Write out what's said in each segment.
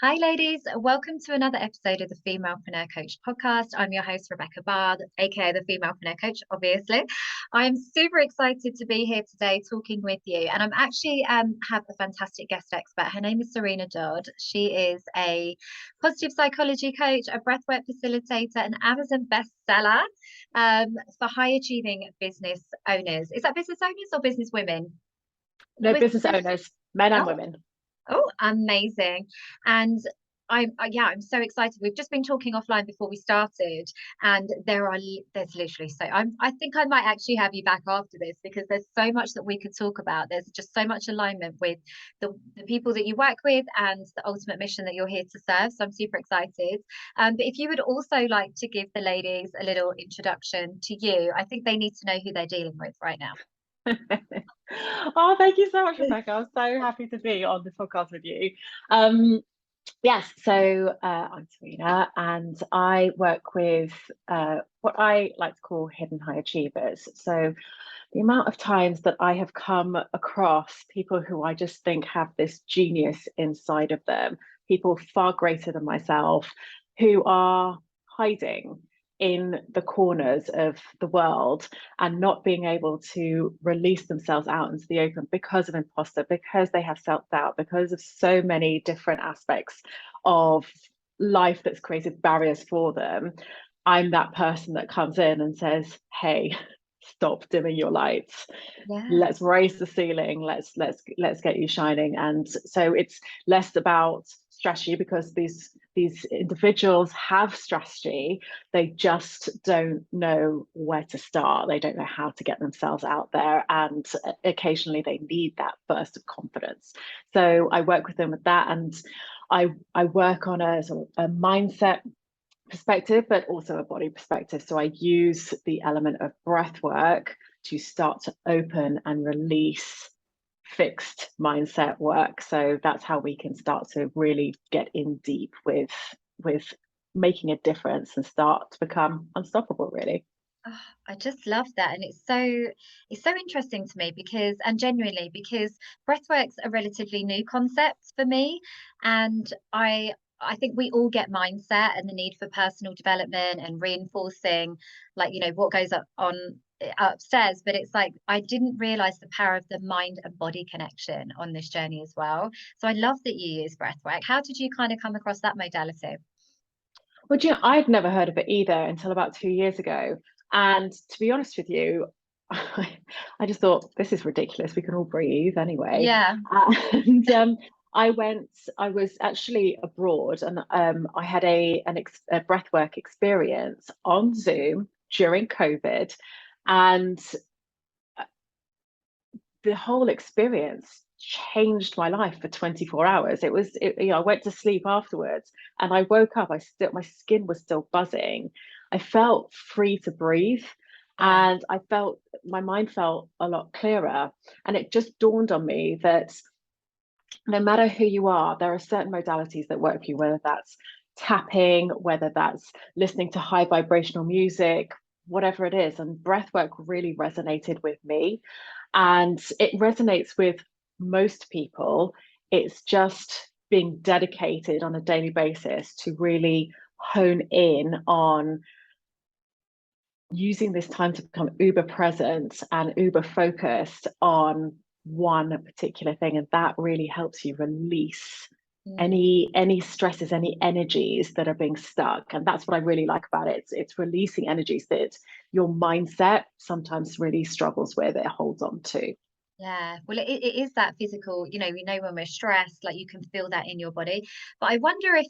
Hi, ladies. Welcome to another episode of the Femalepreneur Coach podcast. I'm your host, Rebecca Bard, aka the Femalepreneur Coach, obviously. I'm super excited to be here today talking with you. And I'm actually have a fantastic guest expert. Her name is Serena Dodd. She is a positive psychology coach, a breathwork facilitator, an Amazon bestseller for high achieving business owners. Is that business owners or business women? No, business owners, men and women. Oh, amazing. And I'm so excited. We've just been talking offline before we started, and there's literally I think I might actually have you back after this because there's so much that we could talk about. There's just so much alignment with the people that you work with and the ultimate mission that you're here to serve. So I'm super excited. But if you would also like to give the ladies a little introduction to you, I think they need to know who they're dealing with right now. Oh, thank you so much, Rebecca. I'm so happy to be on this podcast with you. Yes, so I'm Serena, and I work with what I like to call hidden high achievers. So the amount of times that I have come across people who I just think have this genius inside of them, people far greater than myself, who are hiding in the corners of the world and not being able to release themselves out into the open because of imposter, because they have self-doubt, because of so many different aspects of life that's created barriers for them. I'm that person that comes in and says, hey, stop dimming your lights. Yeah. Let's raise the ceiling. Let's get you shining. And so it's less about strategy, because these individuals have strategy. They just don't know where to start. They don't know how to get themselves out there, and occasionally they need that burst of confidence. So I work with them with that, and I work on a sort of a mindset perspective, but also a body perspective. So I use the element of breath work to start to open and release fixed mindset work. So that's how we can start to really get in deep with making a difference and start to become unstoppable, really. Oh, I just love that, and it's so interesting to me and genuinely because breathwork's a relatively new concept for me, and I think we all get mindset and the need for personal development and reinforcing, like what goes up on upstairs. But it's like I didn't realize the power of the mind and body connection on this journey as well. So I love that you use breathwork. How did you kind of come across that modality? Well, I'd never heard of it either until about 2 years ago. And to be honest with you, I just thought, this is ridiculous. We can all breathe anyway. Yeah. And I was actually abroad, and I had a breathwork experience on Zoom during COVID. And the whole experience changed my life for 24 hours. I went to sleep afterwards, and I woke up, my skin was still buzzing. I felt free to breathe, Yeah. and I felt my mind felt a lot clearer. And it just dawned on me that no matter who you are, there are certain modalities that work for you, whether that's tapping, whether that's listening to high vibrational music, whatever it is. And breathwork really resonated with me, and it resonates with most people. It's just being dedicated on a daily basis to really hone in on using this time to become uber present and uber focused on one particular thing, and that really helps you release any stresses, any energies that are being stuck. And that's what I really like about it. It's releasing energies that your mindset sometimes really struggles with, it holds on to. Yeah, well, it is that physical, we know when we're stressed, like you can feel that in your body. But I wonder if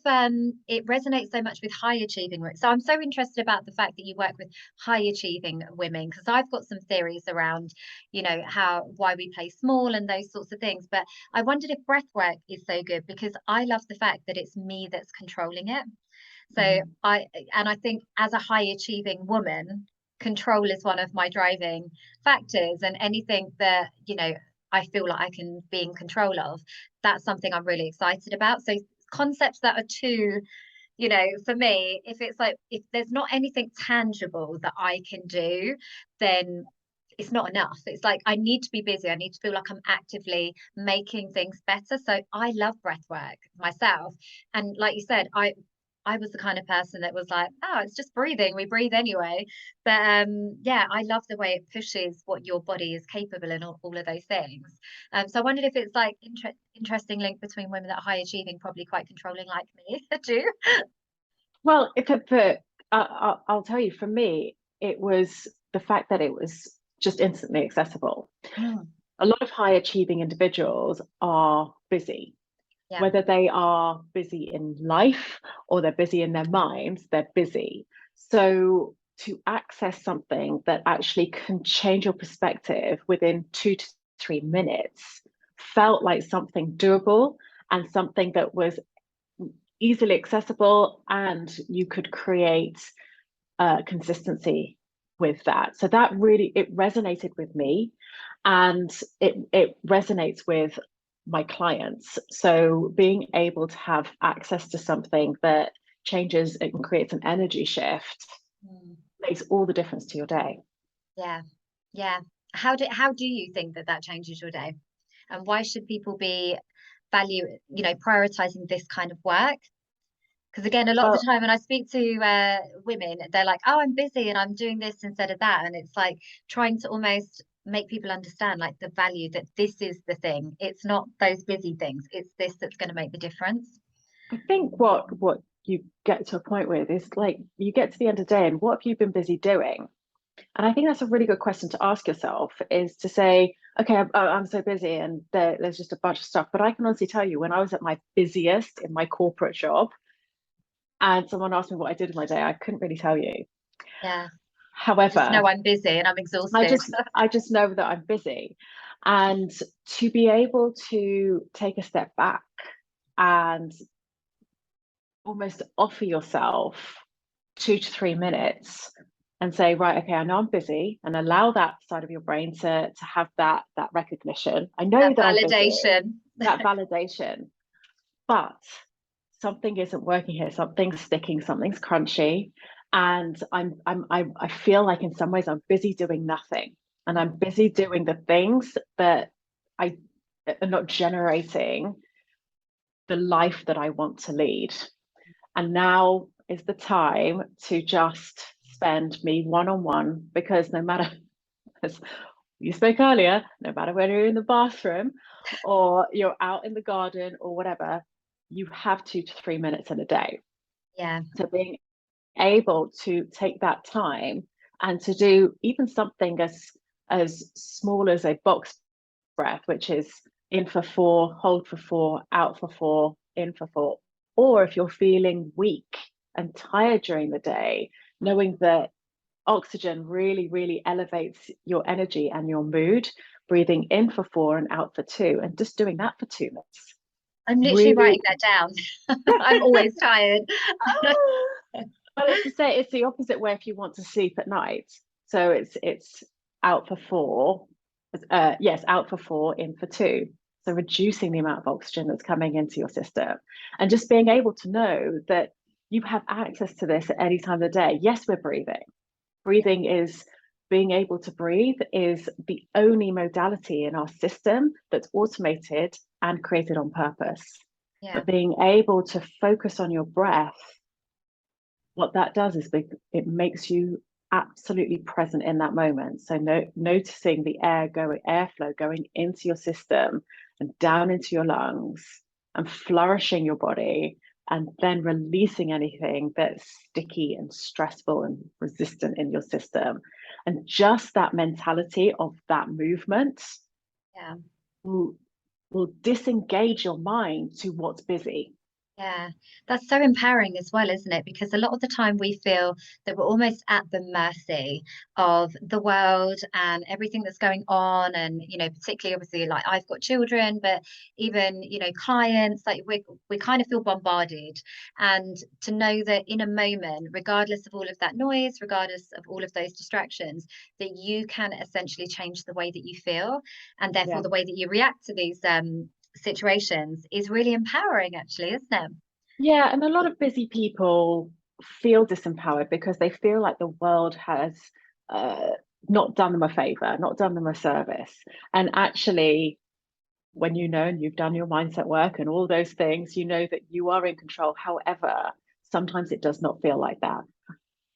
it resonates so much with high achieving women. So I'm so interested about the fact that you work with high achieving women, because I've got some theories around, why we play small and those sorts of things. But I wondered if breath work is so good because I love the fact that it's me that's controlling it. So I think as a high achieving woman, control is one of my driving factors, and anything that I feel like I can be in control of, that's something I'm really excited about. So concepts that are too, for me, if it's like if there's not anything tangible that I can do, then it's not enough. It's like I need to be busy. I need to feel like I'm actively making things better. So I love breath work myself. And like you said, I was the kind of person that was like, oh, it's just breathing. We breathe anyway. But yeah, I love the way it pushes what your body is capable and all of those things. So I wondered if it's like interesting link between women that are high achieving, probably quite controlling like me, too. Well, if it, I'll tell you, for me, it was the fact that it was just instantly accessible. Mm, A lot of high achieving individuals are busy, yeah. whether they are busy in life or they're busy in their minds, they're busy. So to access something that actually can change your perspective within 2 to 3 minutes felt like something doable and something that was easily accessible, and you could create consistency with that. So that really, it resonated with me, and it resonates with my clients. So being able to have access to something that changes and creates an energy shift Mm, makes all the difference to your day. yeah. Yeah. How do you think that that changes your day? And why should people be prioritizing this kind of work? Because again, a lot of the Well, time when I speak to women, they're like, "Oh, I'm busy and I'm doing this instead of that," and it's like trying to almost make people understand like the value that this is the thing. It's not those busy things. It's this that's going to make the difference. I think what you get to a point with is like you get to the end of the day and what have you been busy doing? And I think that's a really good question to ask yourself, is to say, okay, I'm so busy and there's just a bunch of stuff. But I can honestly tell you, when I was at my busiest in my corporate job and someone asked me what I did in my day, I couldn't really tell you. Yeah, I just However, know I'm busy and I'm I exhausted. just I just know that I'm busy. And to be able to take a step back and almost offer yourself 2 to 3 minutes and say, right, okay, I know I'm busy, and allow that side of your brain to have that recognition. I know That that I'm busy, validation. that validation, but something isn't working here. Something's sticking, something's crunchy. And I feel like in some ways I'm busy doing nothing. And I'm busy doing the things that I are not generating the life that I want to lead. And now is the time to just spend me one on one, because no matter, as you spoke earlier, no matter whether you're in the bathroom or you're out in the garden or whatever, you have 2 to 3 minutes in a day. Yeah, So being able to take that time and to do even something as small as a box breath, which is in for 4, hold for 4, out for 4, in for 4. Or if you're feeling weak and tired during the day, knowing that oxygen really, really elevates your energy and your mood, breathing in for 4 and out for 2, and just doing that for 2 minutes. I'm literally Really. writing that down. I'm always tired. Well, it's to say it's the opposite way if you want to sleep at night. So it's out for 4. Yes, out for 4, in for 2. So reducing the amount of oxygen that's coming into your system, and just being able to know that you have access to this at any time of the day. Yes, we're breathing. Breathing is being able to breathe is the only modality in our system that's automated and created on purpose. Yeah. But being able to focus on your breath, what that does is it makes you absolutely present in that moment. So noticing the airflow going into your system and down into your lungs, and flourishing your body, and then releasing anything that's sticky and stressful and resistant in your system. And just that mentality of that movement Yeah. will, will disengage your mind to what's busy. Yeah, that's so empowering as well, isn't it? Because a lot of the time we feel that we're almost at the mercy of the world and everything that's going on. And, particularly obviously like I've got children, but even, clients, like we kind of feel bombarded. And to know that in a moment, regardless of all of that noise, regardless of all of those distractions, that you can essentially change the way that you feel and therefore Yeah. the way that you react to these situations is really empowering, actually, isn't it? Yeah, and a lot of busy people feel disempowered because they feel like the world has not done them a favor, not done them a service. And actually, when you know and you've done your mindset work and all those things, you know that you are in control. However, sometimes it does not feel like that.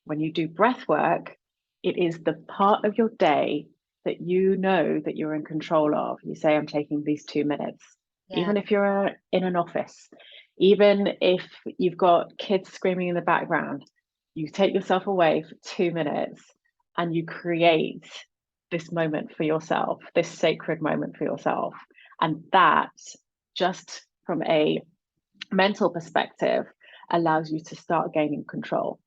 When you do breath work, it is the part of your day that you know that you're in control of. You say, I'm taking these 2 minutes, Yeah. even if you're in an office, even if you've got kids screaming in the background, you take yourself away for 2 minutes and you create this moment for yourself, this sacred moment for yourself. And that, just from a mental perspective, allows you to start gaining control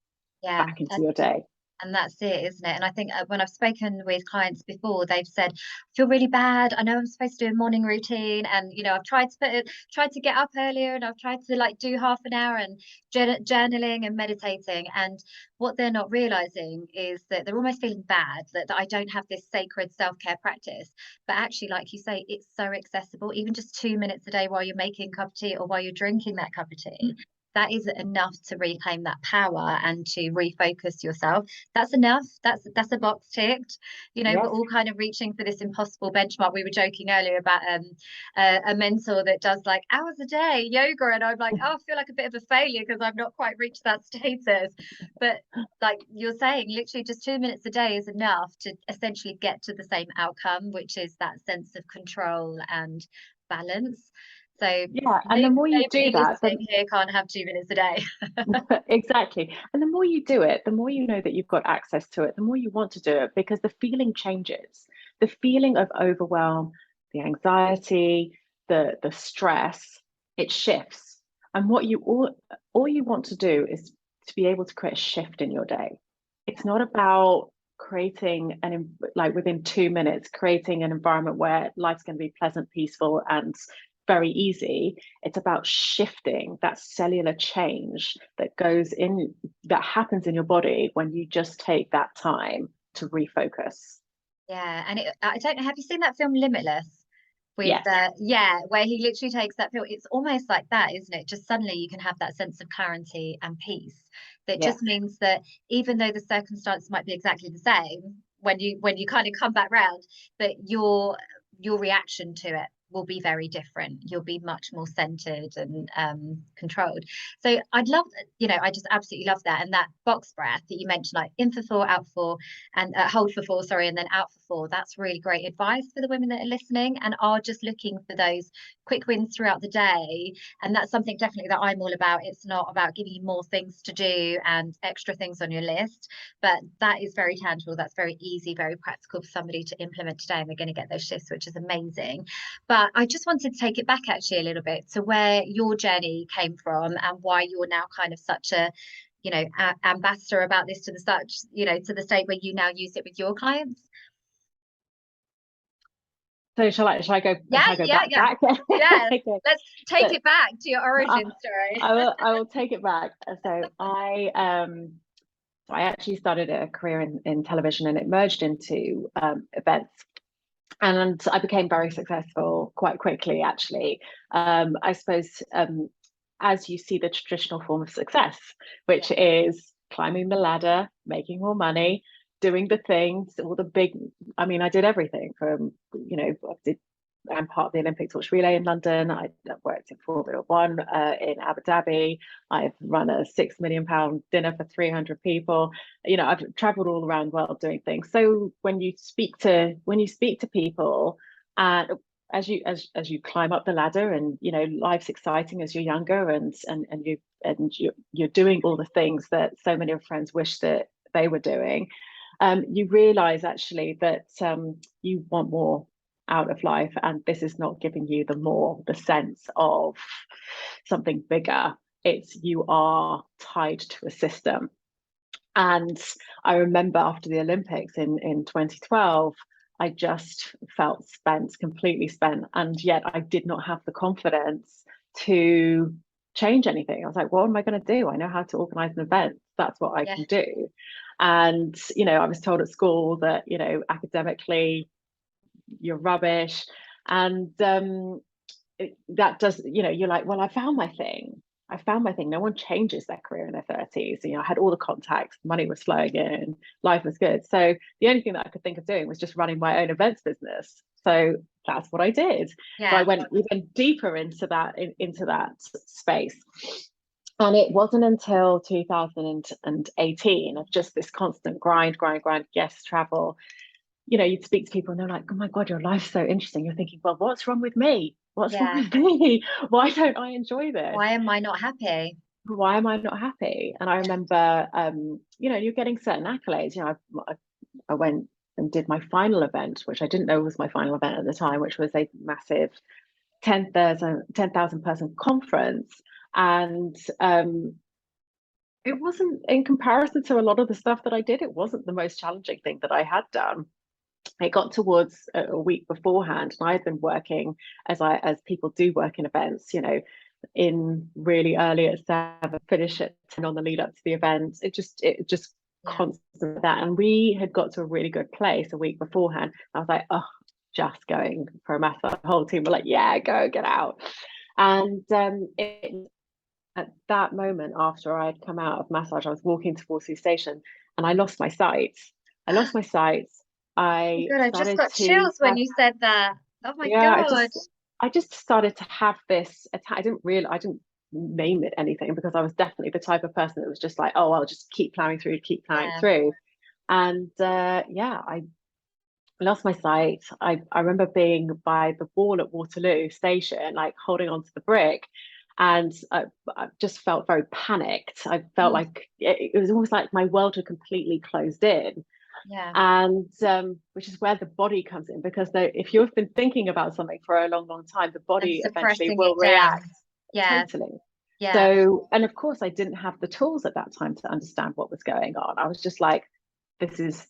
Yeah. back into your day. And that's it, isn't it? And I think when I've spoken with clients before, they've said, I feel really bad. I know I'm supposed to do a morning routine, and I've tried to get up earlier, and I've tried to like do half an hour and journaling and meditating. And what they're not realizing is that they're almost feeling bad that I don't have this sacred self-care practice. But actually, like you say, it's so accessible. Even just 2 minutes a day while you're making a cup of tea or while you're drinking that cup of tea, that is enough to reclaim that power and to refocus yourself. That's enough. That's a box ticked. We're Yes. all kind of reaching for this impossible benchmark. We were joking earlier about a mentor that does like hours a day yoga, and I'm like, oh, I feel like a bit of a failure because I've not quite reached that status. But like you're saying, literally just 2 minutes a day is enough to essentially get to the same outcome, which is that sense of control and balance. So Yeah. And the more you do nobody that, listening here can't have 2 minutes a day. exactly. And the more you do it, the more you know that you've got access to it, the more you want to do it, because the feeling changes. The feeling of overwhelm, the anxiety, the stress, it shifts. And what you all you want to do is to be able to create a shift in your day. It's not about creating like within 2 minutes, creating an environment where life's going to be pleasant, peaceful, and very easy. It's about shifting that cellular change that happens in your body when you just take that time to refocus. Yeah, and I don't know, have you seen that film Limitless? With Yes. yeah, where he literally takes that pill. It's almost like that, isn't it? Just suddenly you can have that sense of clarity and peace. That Yes. just means that even though the circumstances might be exactly the same, when you kind of come back round, that your reaction to it will be very different. You'll be much more centered and controlled. So I'd love, I just absolutely love that. And that box breath that you mentioned, like in for four, out for four, and hold for four, sorry, and then out for four. That's really great advice for the women that are listening and are just looking for those quick wins throughout the day. And that's something definitely that I'm all about. It's not about giving you more things to do and extra things on your list, but that is very tangible. That's very easy, very practical for somebody to implement today, and they're going to get those shifts, which is amazing. But I just wanted to take it back actually a little bit to where your journey came from and why you're now kind of such a ambassador about this to the such, to the state where you now use it with your clients. So shall I go Yeah, yeah, back yeah. back? Yeah. Okay. Let's take So it back to your I, origin story. I will take it back. So I actually started a career in television, and it merged into events. And I became very successful quite quickly, actually. I suppose as you see the traditional form of success, Yeah. which is climbing the ladder, making more money, doing the things, all the big. I mean, I did everything from, I'm part of the Olympic torch relay in London. I've worked in Formula One in Abu Dhabi. I've run a £6 million dinner for 300 people. I've traveled all around the world doing things. So when you speak to people, and as you climb up the ladder, and life's exciting as you're younger, and you're doing all the things that so many of friends wish that they were doing, you realize actually that you want more out of life, and this is not giving you the sense of something bigger. It's you are tied to a system. And I remember after the Olympics in 2012, I just felt completely spent, and yet I did not have the confidence to change anything. I was like, what am I going to do? I know how to organize an event. That's what I Yeah. can do. And I was told at school that academically you're rubbish. And that does, you're like, well, I found my thing. I found my thing. No one changes their career in their 30s. You know, I had all the contacts, money was flowing in, life was good. So the only thing that I could think of doing was just running my own events business. So that's what I did. So I Yeah. went even deeper into that space. And it wasn't until 2018 of just this constant grind, yes, travel. You know, you'd speak to people and they're like, oh my God, your life's so interesting. You're thinking, well, what's wrong with me? What's wrong Yeah. with me? Why don't I enjoy this? Why am I not happy? Why am I not happy? And I remember, you know, you're getting certain accolades. You know, I went and did my final event, which I didn't know was my final event at the time, which was a massive 10,000 person conference. And it wasn't, in comparison to a lot of the stuff that I did, it wasn't the most challenging thing that I had done. It got towards a week beforehand, and I had been working as people do work in events, you know, in really early at 7, finish at 10 on the lead up to the event. It just Yeah. constant that. And we had got to a really good place a week beforehand. I was like, oh, just going for a massage. The whole team were like, yeah, go, get out. And at that moment, after I'd come out of massage, I was walking towards the station and I lost my sight. I lost my sight. Oh I God, I just started got to chills when have, you said that. Oh my yeah, God. I just started to have this attack. I didn't name it anything because I was definitely the type of person that was just like, oh, I'll just keep plowing through, keep plowing Yeah. through. And yeah, I lost my sight. I remember being by the wall at Waterloo station, like holding onto the brick. And I just felt very panicked. I felt Mm, like it was almost like my world had completely closed in. yeah. And which is where the body comes in, because if you've been thinking about something for a long, long time, the And body eventually suppressing will it down. react Yeah. totally. Yeah. So, and of course, I didn't have the tools at that time to understand what was going on. I was just like, this is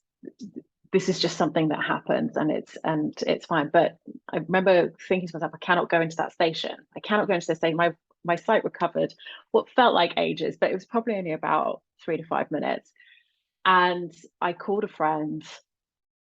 just something that happens, and it's fine. But I remember thinking to myself, I cannot go into that station. I cannot go into this station. My sight recovered what felt like ages, but it was probably only about 3 to 5 minutes. And I called a friend.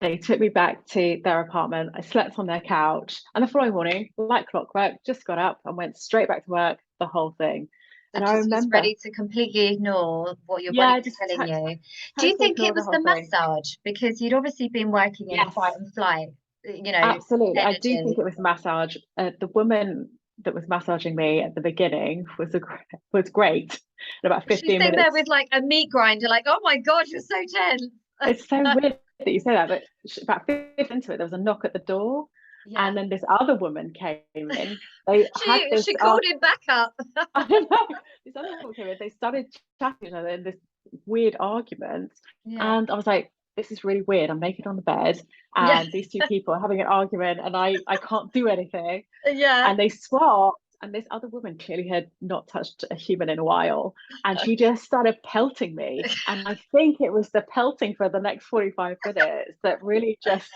They took me back to their apartment. I slept on their couch, and the following morning, like clockwork, just got up and went straight back to work, the whole thing. So And I just was remember, ready to completely ignore what your yeah, body I was just telling you. Do you totally think it ignored the was whole the thing. massage? Because you'd obviously been working in Yes, fight and flight, absolutely. I do think energy. it was massage. The woman that was massaging me at the beginning was great. In about She's 15 sitting there minutes, with like a meat grinder, like, oh my God, you're so tense. it's so weird that you say that, but about 5 into it, there was a knock at the door, Yeah. and then this other woman came in. They had this She called him back up. I don't know. This other woman came in. They started chatting each other in this weird argument, Yeah. and I was like, "This is really weird." I'm naked on the bed, Yeah. and these two people are having an argument, and I can't do anything. Yeah. And they swapped, and this other woman clearly had not touched a human in a while, and she just started pelting me. And I think it was the pelting for the next 45 minutes that really just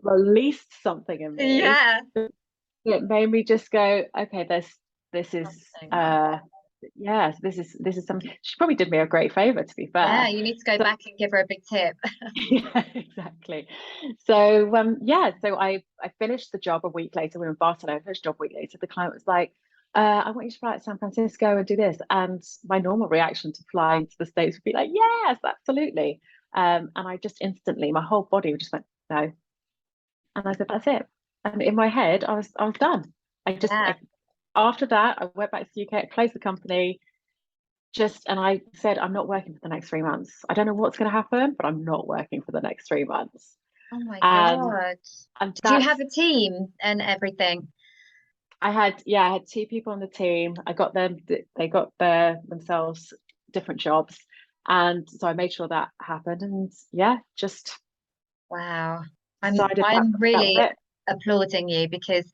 released something in me. Yeah. It made me just go, okay, this is Something. yes, this is something. She probably did me a great favor, to be Yeah, fair. you need to go So back and give her a big tip. yeah, exactly. So yeah, so I finished the job a week later. We were in Barcelona, finished the job a week later. The client was like, I want you to fly to San Francisco and do this. And my normal reaction to flying to the States would be like, yes, absolutely. And I just instantly, my whole body just went, no. And I said, that's it. And in my head, I was done. Yeah. After that, I went back to the UK, closed the company, and I said, I'm not working for the next 3 months. I don't know what's going to happen, but I'm not working for the next 3 months. Oh my And God. and Did you that's have a team and everything? I had 2 people on the team. I got them, they got themselves different jobs. And so I made sure that happened. And yeah, just Wow. decided I'm that was really it. applauding you because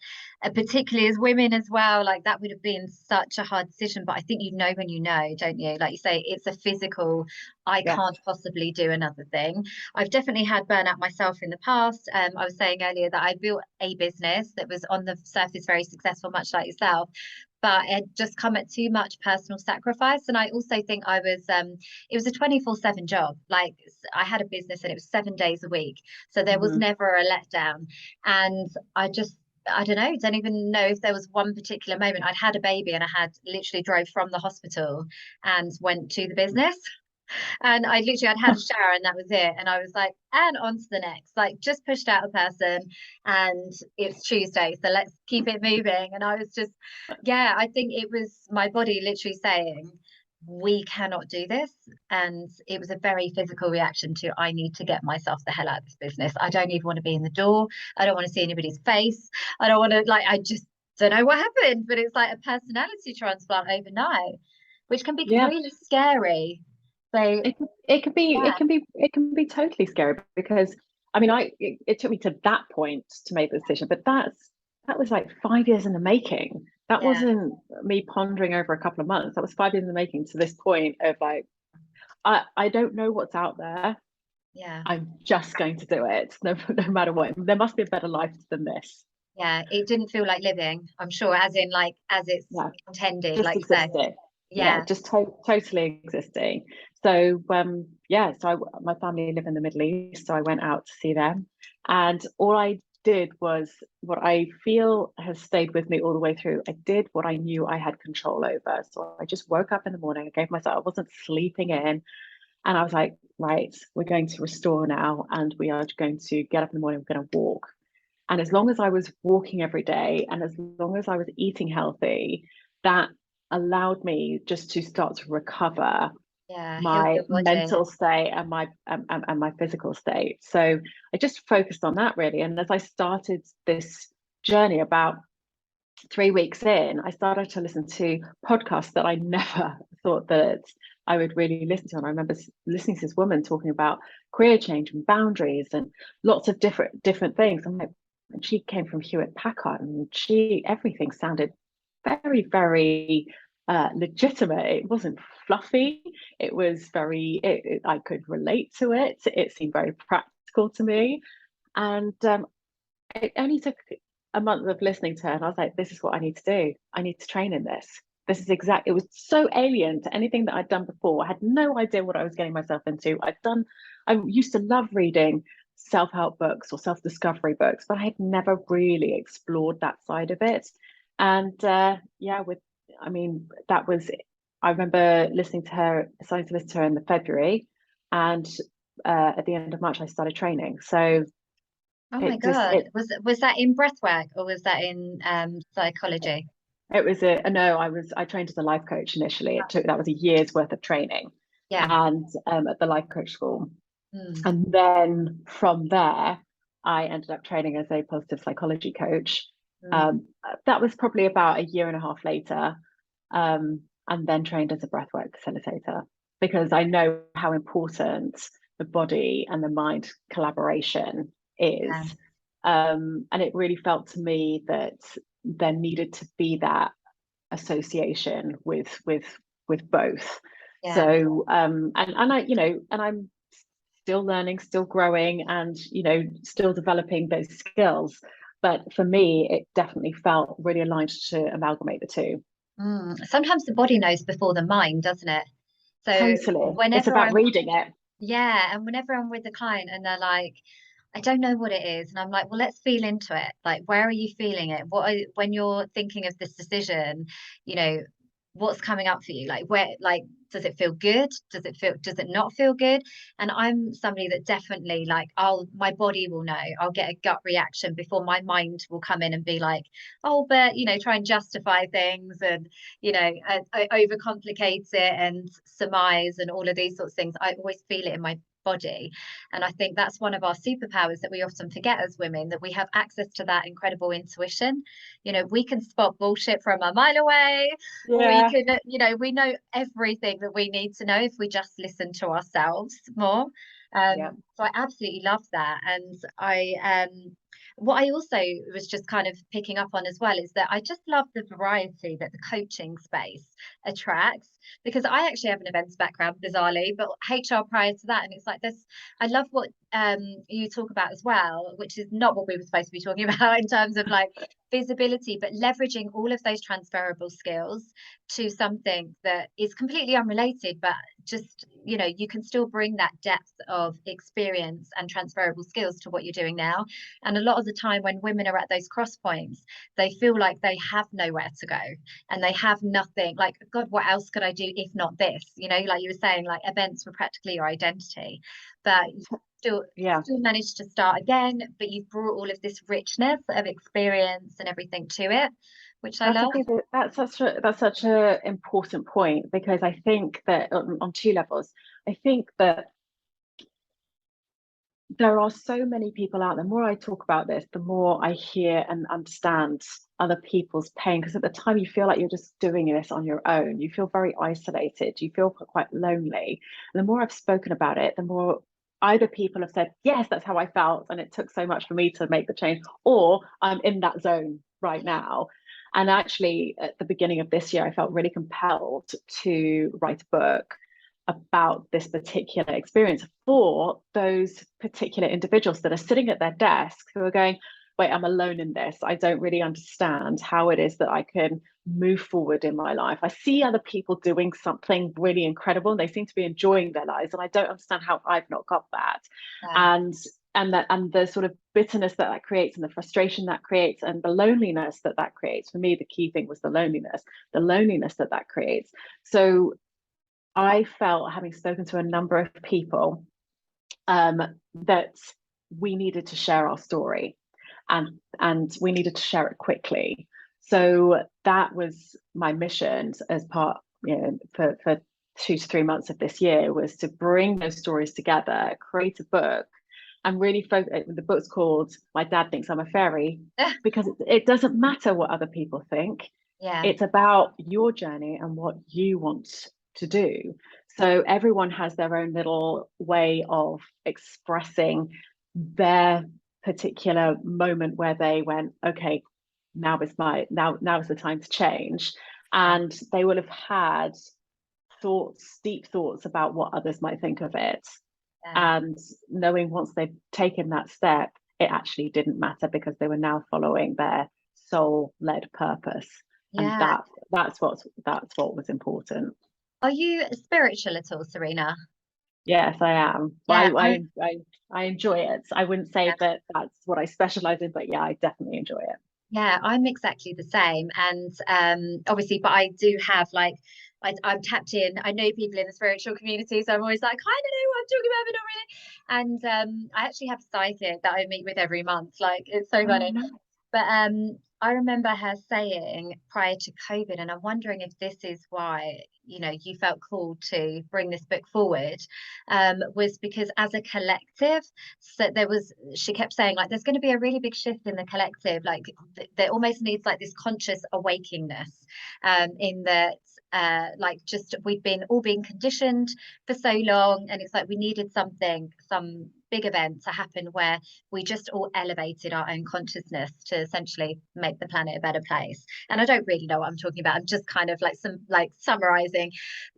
particularly as women as well, like that would have been such a hard decision. But I think you know when you know, don't you? Like you say, it's a physical, I Yeah. can't possibly do another thing. I've definitely had burnout myself in the past. I was saying earlier that I built a business that was on the surface very successful, much like yourself. But it just come at too much personal sacrifice. And I also think it was a 24/7 job. Like I had a business and it was 7 days a week. So there was Mhm. never a letdown. And I just I don't know, don't even know if there was one particular moment. I'd had a baby and I had literally drove from the hospital and went to the business. And I'd had a shower and that was it. And I was like, and on to the next, like just pushed out a person and it's Tuesday. So let's keep it moving. And I was just, yeah, I think it was my body literally saying, we cannot do this. And it was a very physical reaction to, I need to get myself the hell out of this business. I don't even want to be in the door. I don't want to see anybody's face. I don't want to, like, I just don't know what happened, but it's like a personality transplant overnight, which can be Yeah. really scary. So yeah, It can be totally scary because I mean it took me to that point to make the decision, but that was like 5 years in the making. That yeah, wasn't me pondering over a couple of months. That was 5 years in the making to this point of like I don't know what's out there. yeah, I'm just going to do it no matter what. There must be a better life than this. yeah. It didn't feel like living, I'm sure, as in like as it's Yeah, intended, just like you say. existing. Yeah, Yeah, just totally existing. So yeah, so my family live in the Middle East, so I went out to see them, and all I did was what I feel has stayed with me all the way through. I did what I knew I had control over. So I just woke up in the morning, I gave myself, I wasn't sleeping in, and I was like, right, we're going to restore now, and we are going to get up in the morning, we're going to walk. And as long as I was walking every day and as long as I was eating healthy, that allowed me just to start to recover yeah. Heal my your body. mental state and my physical state. So I just focused on that really. And as I started this journey about 3 weeks in, I started to listen to podcasts that I never thought that I would really listen to. And I remember listening to this woman talking about career change and boundaries and lots of different things. I'm like, and she came from Hewlett Packard, and everything sounded very legitimate. It wasn't fluffy. It was I could relate to it. It seemed very practical to me, and it only took a month of listening to her, and I was like, this is what I need to do. I need to train in this. This is exact. It was so alien to anything that I'd done before. I had no idea what I was getting myself into. I used to love reading self-help books or self-discovery books, but I had never really explored that side of it. And yeah, I mean, that was, I remember starting to listen to her in the February, and at the end of March, I started training. So Oh my it just, God. Was that in breathwork or was that in psychology? it was no, I trained as a life coach initially. That was a year's worth of training, Yeah. and at the life coach school. Mm, And then from there, I ended up training as a positive psychology coach. mm, Um, that was probably about a year and a half later, and then trained as a breathwork facilitator because I know how important the body and the mind collaboration is. yeah. And it really felt to me that there needed to be that association with both. Yeah. So and I, and I'm still learning, still growing, and still developing those skills. But for me, it definitely felt really aligned to amalgamate the two. Sometimes the body knows before the mind, doesn't it? So Totally. It's whenever about I'm, reading it. yeah, and whenever I'm with the client and they're like, I don't know what it is, and I'm like, well, let's feel into it. Like, where are you feeling it? When you're thinking of this decision, you know, what's coming up for you? Like, does it feel good? Does it not feel good? And I'm somebody that definitely like, my body will know. I'll get a gut reaction before my mind will come in and be like, oh, but try and justify things and I overcomplicate it and surmise and all of these sorts of things. I always feel it in my body. And I think that's one of our superpowers that we often forget as women, that we have access to that incredible intuition. We can spot bullshit from a mile away. We Yeah. can, we know everything that we need to know if we just listen to ourselves more. Yeah. So I absolutely love that. And what I also was just kind of picking up on as well is that I just love the variety that the coaching space attracts, because I actually have an events background, bizarrely, but HR prior to that. And it's like this, I love what you talk about as well, which is not what we were supposed to be talking about in terms of like visibility, but leveraging all of those transferable skills to something that is completely unrelated, but just, you know, you can still bring that depth of experience and transferable skills to what you're doing now. And a lot of the time when women are at those cross points, they feel like they have nowhere to go and they have nothing. Like, God, what else could I do if not this? You know, like you were saying, like events were practically your identity, but you Yeah. still managed to start again, but you've brought all of this richness of experience and everything to it, which I That's a love. good, that's such a important point, because I think that on two levels, I think that there are so many people out there. The more I talk about this, the more I hear and understand other people's pain. Because at the time, you feel like you're just doing this on your own. You feel very isolated. You feel quite lonely. And the more I've spoken about it, the more either people have said, yes, that's how I felt, and it took so much for me to make the change, or I'm in that zone right now. And actually, at the beginning of this year, I felt really compelled to write a book about this particular experience for those particular individuals that are sitting at their desks who are going, wait, I'm alone in this. I don't really understand how it is that I can move forward in my life. I see other people doing something really incredible and they seem to be enjoying their lives, and I don't understand how I've not got that. Yeah, And and the sort of bitterness that that creates, and the frustration that creates, and the loneliness that that creates. For me, the key thing was the loneliness that that creates. So I felt, having spoken to a number of people, that we needed to share our story, and we needed to share it quickly. So that was my mission as part, you know, for 2 to 3 months of this year, was to bring those stories together, create a book, and really focus. The book's called "My Dad Thinks I'm a Fairy," because it doesn't matter what other people think. yeah, It's about your journey and what you want to do. So everyone has their own little way of expressing their particular moment where they went, okay, now is the time to change. yeah, And they will have had thoughts, deep thoughts about what others might think of it. yeah, And knowing once they've taken that step, it actually didn't matter, because they were now following their soul-led purpose. And yeah. that's what was important. Are you spiritual at all, Serena? Yes, I am. Yeah, I enjoy it. I wouldn't say that that's what I specialize in, but yeah, I definitely enjoy it. yeah, I'm exactly the same. And obviously, but I do have like I'm tapped in. I know people in the spiritual community, so I'm always like, I don't know what I'm talking about, but not really. And I actually have a psychic that I meet with every month. Like it's so Oh funny. no. But I remember her saying prior to COVID, and I'm wondering if this is why, you know, you felt called to bring this book forward, was because as a collective, so she kept saying, like, there's going to be a really big shift in the collective, like, there almost needs like this conscious awakingness, in that. Like just we've been all being conditioned for so long, and it's like we needed some big event to happen where we just all elevated our own consciousness to essentially make the planet a better place. And I don't really know what I'm talking about. I'm just kind of like summarizing.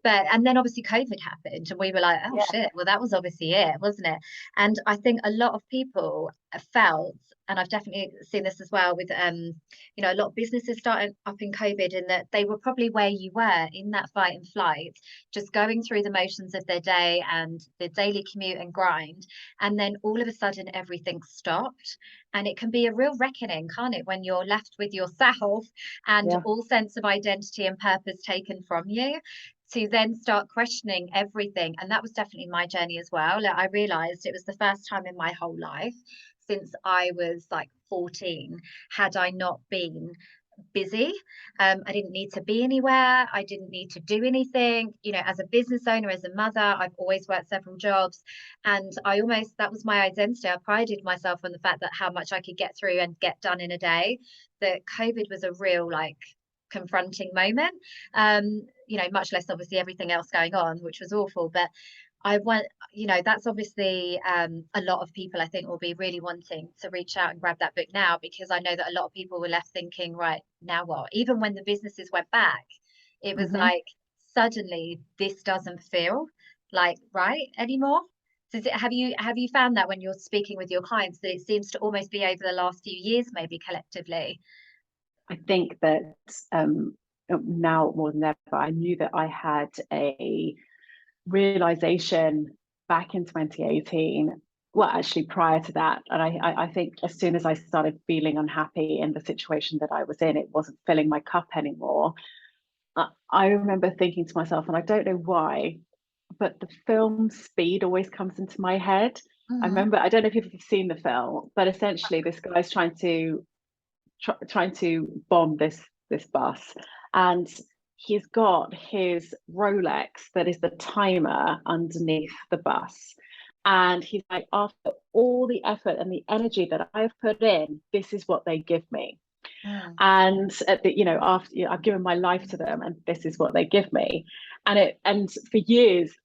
But and then obviously COVID happened and we were like, oh Yeah. shit, well that was obviously it, wasn't it? And I think a lot of people felt, and I've definitely seen this as well with you know, a lot of businesses started up in COVID, in that they were probably where you were in that fight and flight, just going through the motions of their day and the daily commute and grind, and then all of a sudden everything stopped. And it can be a real reckoning, can't it, when you're left with yourself and Yeah. all sense of identity and purpose taken from you, to then start questioning everything. And that was definitely my journey as well. Like, I realized it was the first time in my whole life since I was like 14, had I not been busy. I didn't need to be anywhere. I didn't need to do anything. You know, as a business owner, as a mother, I've always worked several jobs. And that was my identity. I prided myself on the fact that how much I could get through and get done in a day. That COVID was a real, like, confronting moment. You know, much less obviously everything else going on, which was awful. But I want, you know, that's obviously a lot of people I think will be really wanting to reach out and grab that book now, because I know that a lot of people were left thinking, right, now what? Even when the businesses went back, it was Hmm. like suddenly this doesn't feel like right anymore. Have you found that when you're speaking with your clients that it seems to almost be over the last few years, maybe collectively? I think that now more than ever, I knew that I had a realization back in 2018. Well, actually, prior to that, and I think as soon as I started feeling unhappy in the situation that I was in, it wasn't filling my cup anymore. I remember thinking to myself, and I don't know why, but the film Speed always comes into my head. I Hmm. remember, I don't know if you've seen the film, but essentially this guy's trying to bomb this bus, and he's got his Rolex that is the timer underneath the bus. And he's like, after all the effort and the energy that I've put in, this is what they give me. Mm. And after I've given my life to them, and this is what they give me. And for years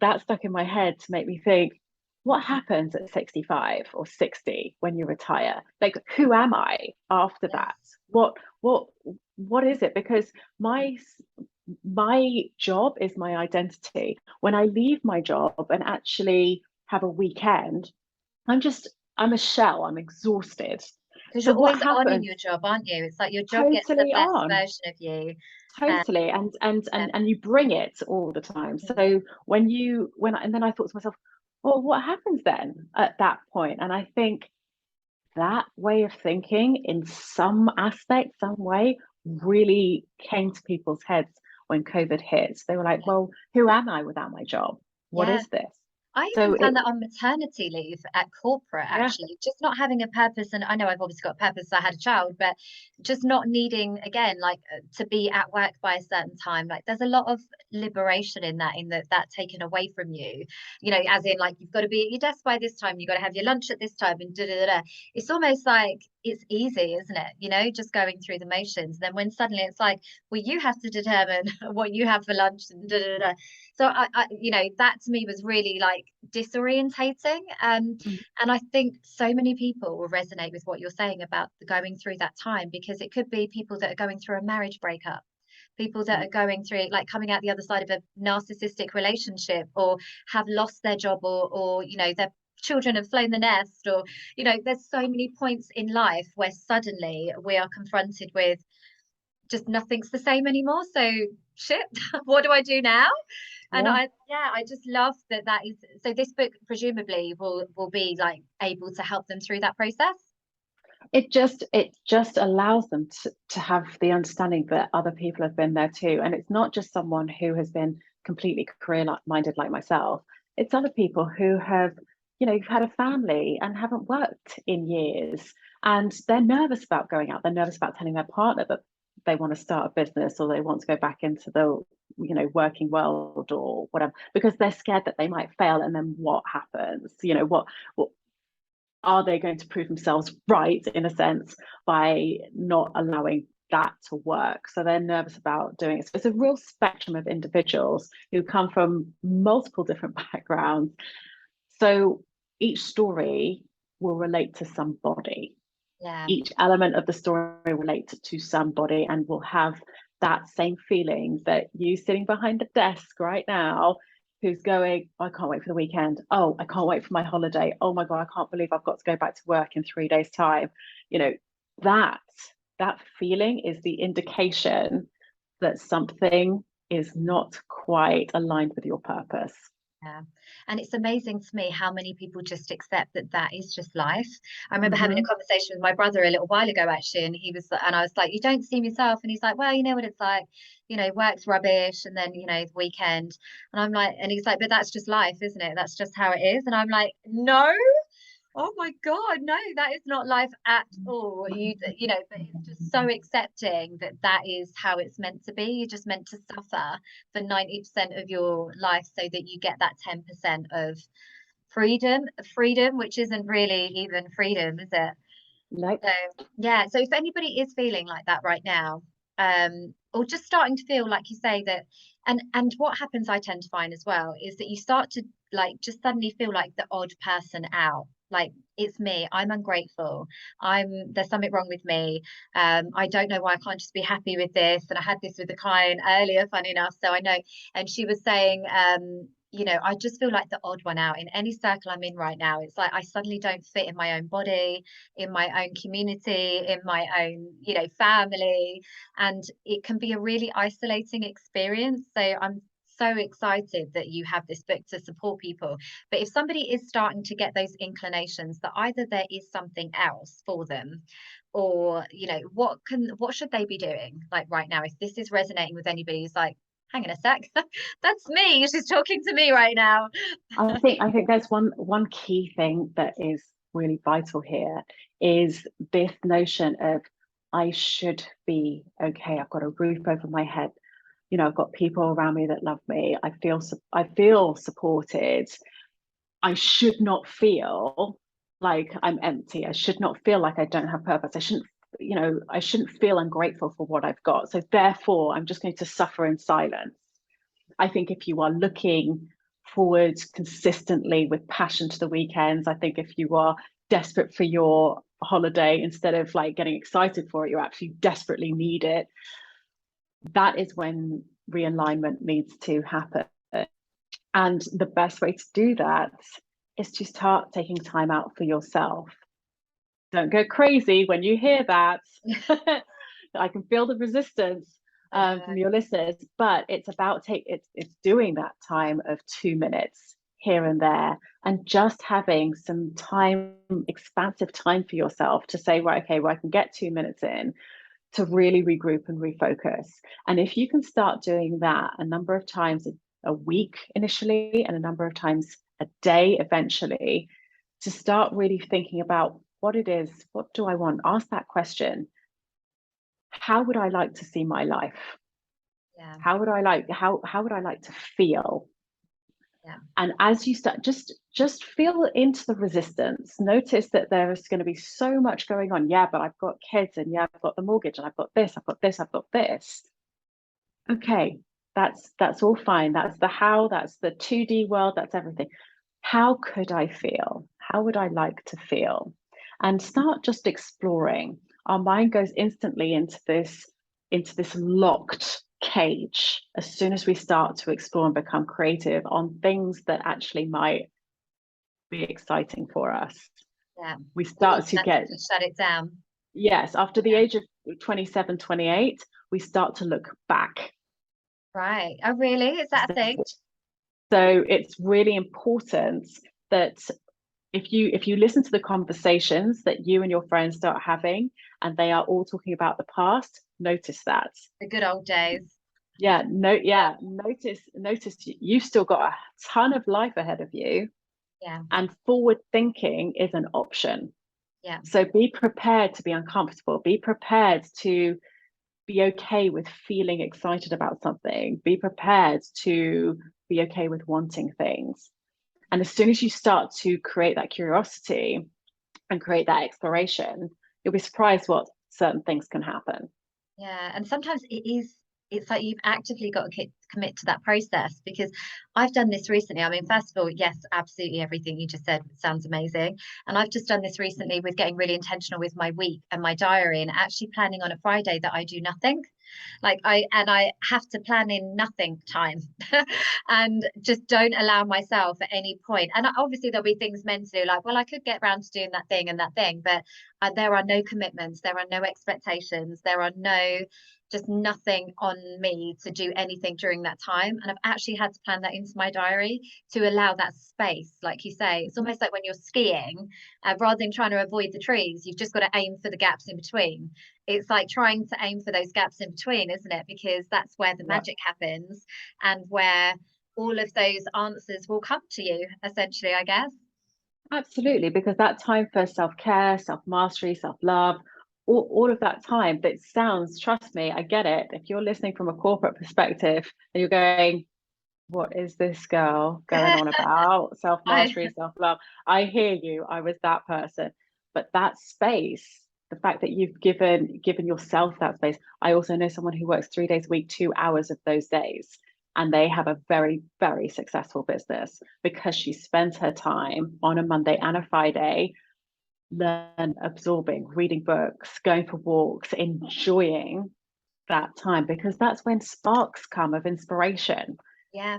that stuck in my head to make me think, what happens at 65 or 60 when you retire? Like, who am I after that? Yes. What is it? Because my job is my identity. When I leave my job and actually have a weekend, I'm a shell. I'm exhausted. Because So you're what always on in happens? your job, aren't you? It's like your job gets the Totally best on. version of you. Um, Totally. And you bring it all the time. mm, So and then I thought to myself, well, what happens then at that point? And I think that way of thinking in some aspect, some way, really came to people's heads when COVID hit. They were like, yeah. well, who am I without my job? What Yeah. is this? I So even it found that on maternity leave at corporate, yeah. actually, just not having a purpose. And I know I've obviously got a purpose, so I had a child, but just not needing, again, like to be at work by a certain time. Like there's a lot of liberation in that, that taken away from you, as in like you've got to be at your desk by this time, you've got to have your lunch at this time, and da da da. Da. It's almost like it's easy, isn't it? Just going through the motions. Then when suddenly it's like, well, you have to determine what you have for lunch and da da da. So that to me was really like disorientating. Mm, And I think so many people will resonate with what you're saying about going through that time, because it could be people that are going through a marriage breakup, people that mm, are going through like coming out the other side of a narcissistic relationship, or have lost their job, or their children have flown the nest, or there's so many points in life where suddenly we are confronted with just nothing's the same anymore. So shit, what do I do now? And yeah. I just love that is, so this book presumably will be like able to help them through that process. It just allows them to have the understanding that other people have been there too, and it's not just someone who has been completely career minded like myself. It's other people who have had a family and haven't worked in years, and they're nervous about going out. They're nervous about telling their partner that they want to start a business, or they want to go back into the working world or whatever, because they're scared that they might fail, and then what happens? What are they going to prove themselves right, in a sense, by not allowing that to work? So they're nervous about doing it. So it's a real spectrum of individuals who come from multiple different backgrounds. So each story will relate to somebody. Yeah. Each element of the story relates to somebody, and will have that same feeling that you sitting behind the desk right now, who's going, I can't wait for the weekend. Oh, I can't wait for my holiday. Oh my God, I can't believe I've got to go back to work in 3 days' time. You know, that that feeling is the indication that something is not quite aligned with your purpose. Yeah. And it's amazing to me how many people just accept that that is just life. I remember having a Mm-hmm. conversation with my brother a little while ago, actually, and I was like, you don't see yourself. And he's like, well, you know what it's like, work's rubbish. And then, the weekend. And I'm like, and he's like, but that's just life, isn't it? That's just how it is. And I'm like, no, oh my God, no, that is not life at all. But it's just so accepting that that is how it's meant to be. You're just meant to suffer for 90% of your life so that you get that 10% of freedom, which isn't really even freedom, is it? Like, So yeah, so if anybody is feeling like that right now, or just starting to feel like you say that, and what happens, I tend to find as well, is that you start to like just suddenly feel like the odd person out. Like it's me, I'm ungrateful. There's something wrong with me. I don't know why I can't just be happy with this. And I had this with a client earlier, funny enough. So I know, and she was saying, I just feel like the odd one out in any circle I'm in right now. It's like I suddenly don't fit in my own body, in my own community, in my own, family. And it can be a really isolating experience. So I'm so excited that you have this book to support people. But if somebody is starting to get those inclinations that either there is something else for them, or what should they be doing like right now if this is resonating with anybody who's like, hang on a sec, that's me. She's talking to me right now. I think there's one key thing that is really vital here is this notion of I should be okay. I've got a roof over my head. I've got people around me that love me. I feel supported. I should not feel like I'm empty. I should not feel like I don't have purpose. I shouldn't feel ungrateful for what I've got. So therefore, I'm just going to suffer in silence. I think if you are looking forward consistently with passion to the weekends, I think if you are desperate for your holiday instead of like getting excited for it, you actually desperately need it. That is when realignment needs to happen. And the best way to do that is to start taking time out for yourself. Don't go crazy when you hear that. I can feel the resistance from your listeners, but it's about it's doing that time of 2 minutes here and there, and just having some time, expansive time for yourself to say, right, okay, well, I can get 2 minutes in to really regroup and refocus. And if you can start doing that a number of times a week initially, and a number of times a day eventually, to start really thinking about what it is, what do I want? Ask that question. How would I like to see my life? Yeah, How would I like to feel? yeah, And as you start, just feel into the resistance. Notice that there is going to be so much going on. Yeah, but I've got kids, and yeah, I've got the mortgage, and I've got this, I've got this, I've got this. Okay, that's all fine. That's the how, that's the 2D world, that's everything. How could I feel? How would I like to feel? And start just exploring. Our mind goes instantly into this locked cage as soon as we start to explore and become creative on things that actually might be exciting for us. yeah. We We start to get, automatically shut it down. yes, after the Yeah. age of 27, 28, we start to look back. Right. Oh, really? Is that a thing? So it's really important that if you listen to the conversations that you and your friends start having, and they are all talking about the past, notice that. The good old days. Yeah, no, Yeah. yeah, notice you've still got a ton of life ahead of you, Yeah. and forward thinking is an option. Yeah. So be prepared to be uncomfortable, be prepared to be okay with feeling excited about something, be prepared to be okay with wanting things. And as soon as you start to create that curiosity and create that exploration, you'll be surprised what certain things can happen. Yeah, and sometimes it's like you've actively got to commit to that process, because I've done this recently. I mean, first of all, yes, absolutely everything you just said sounds amazing. And I've just done this recently with getting really intentional with my week and my diary, and actually planning on a Friday that I do nothing. I have to plan in nothing time and just don't allow myself at any point. And obviously there'll be things mentally like, well, I could get around to doing that thing and that thing, but there are no commitments, there are no expectations, there are just nothing on me to do anything during that time. And I've actually had to plan that into my diary to allow that space. Like you say, it's almost like when you're skiing, rather than trying to avoid the trees, you've just got to aim for the gaps in between. It's like trying to aim for those gaps in between, isn't it? Because that's where the Yeah, magic happens, and where all of those answers will come to you, essentially, I guess. absolutely. Because that time for self-care, self-mastery, self-love, all of that time, that sounds, trust me, I get it. If you're listening from a corporate perspective and you're going, what is this girl going on about? I Self-mastery, self-love. I hear you. I was that person. But that space, the fact that you've given yourself that space. I also know someone who works 3 days a week, 2 hours of those days, and they have a very, very successful business because she spends her time on a Monday and a Friday absorbing, reading books, going for walks, enjoying that time, because that's when sparks come of inspiration. yeah,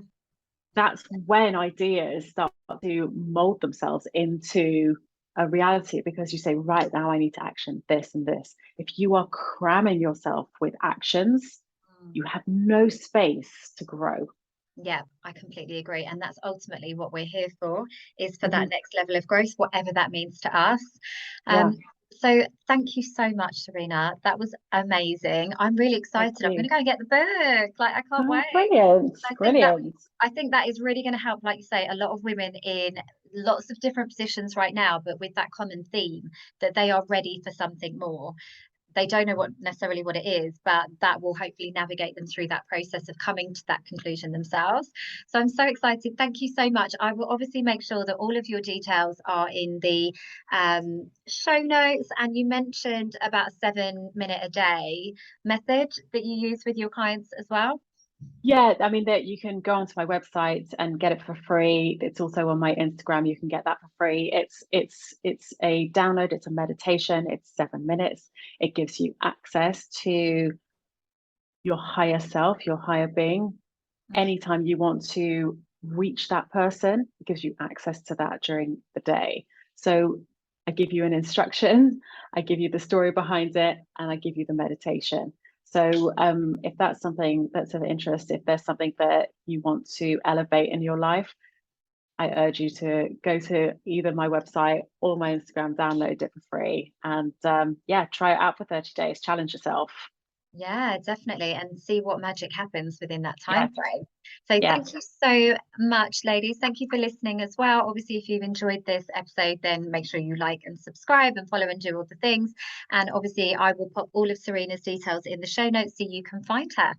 that's when ideas start to mold themselves into a reality, because you say, right, now I need to action this and this. If you are cramming yourself with actions, Mm. you have no space to grow. Yeah, I completely agree. And that's ultimately what we're here for, is for that Mhm. next level of growth, whatever that means to us. Yeah, Um, so thank you so much, Serena. That was amazing. I'm really thank excited. I'm going you. to go and get the book. Like, I can't Oh, wait. brilliant, I think that brilliant. I think that is really going to help, like you say, a lot of women in lots of different positions right now, but with that common theme that they are ready for something more. They don't know what necessarily what it is, but that will hopefully navigate them through that process of coming to that conclusion themselves. So I'm so excited. Thank you so much. I will obviously make sure that all of your details are in the show notes. And you mentioned about a 7 minute a day method that you use with your clients as well. Yeah, I mean that you can go onto my website and get it for free. It's also on my Instagram. You can get that for free. It's a download. It's a meditation. It's 7 minutes. It gives you access to your higher self, your higher being. Anytime you want to reach that person, it gives you access to that during the day. So I give you an instruction, I give you the story behind it, and I give you the meditation. So if that's something that's of interest, if there's something that you want to elevate in your life, I urge you to go to either my website or my Instagram, download it for free, and yeah, try it out for 30 days. Challenge yourself. Yeah, definitely. And see what magic happens within that Yeah, time frame. So yeah. thank you so much, ladies. Thank you for listening as well. Obviously, if you've enjoyed this episode, then make sure you like and subscribe and follow and do all the things. And obviously, I will put all of Serena's details in the show notes so you can find her.